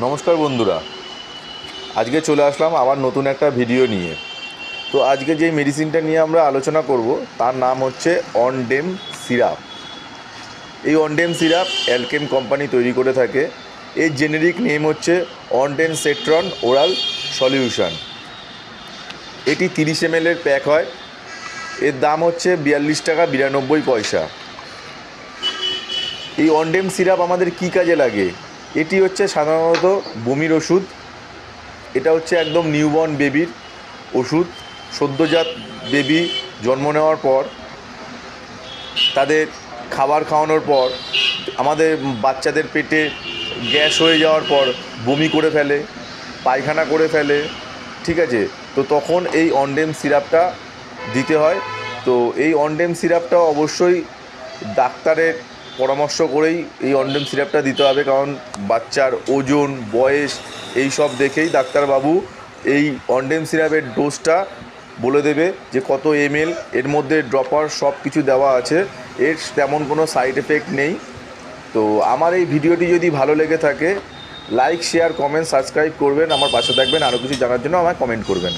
নমস্কার বন্ধুরা, আজকে চলে আসলাম আবার নতুন একটা ভিডিও নিয়ে। তো আজকে যে মেডিসিনটা নিয়ে আমরা আলোচনা করব তার নাম হচ্ছে অনডেম সিরাপ। এই অনডেম সিরাপ অ্যালকেম কোম্পানি তৈরি করে থাকে। এর জেনেরিক নেম হচ্ছে অনডেম সেট্রন ওরাল সলিউশন। এটি 30 ml এর প্যাক হয়। এর দাম হচ্ছে 42 টাকা 92 পয়সা। এই অনডেম সিরাপ আমাদের কী কাজে লাগে? এটি হচ্ছে সাধারণত বমির ওষুধ। এটা হচ্ছে একদম নিউবর্ন বেবির ওষুধ। সদ্যজাত বেবি জন্ম নেওয়ার পর তাদের খাবার খাওয়ানোর পর আমাদের বাচ্চাদের পেটে গ্যাস হয়ে যাওয়ার পর বমি করে ফেলে, পায়খানা করে ফেলে, ঠিক আছে? তো তখন এই অনডেম সিরাপটা দিতে হয়। তো এই অনডেম সিরাপটা অবশ্যই ডাক্তারের পরামর্শ করেই এই অনডেম সিরাপটা দিতে হবে, কারণ বাচ্চার ওজন, বয়স এই সব দেখেই ডাক্তারবাবু এই অনডেম সিরাপের ডোজটা বলে দেবে যে কত ml। এর মধ্যে ড্রপার সব কিছু দেওয়া আছে। এর তেমন কোনো সাইড এফেক্ট নেই। তো আমার এই ভিডিওটি যদি ভালো লেগে থাকে, লাইক, শেয়ার, কমেন্ট, সাবস্ক্রাইব করবেন, আমার পাশে থাকবেন। আরও কিছু জানার জন্য আমায় কমেন্ট করবেন।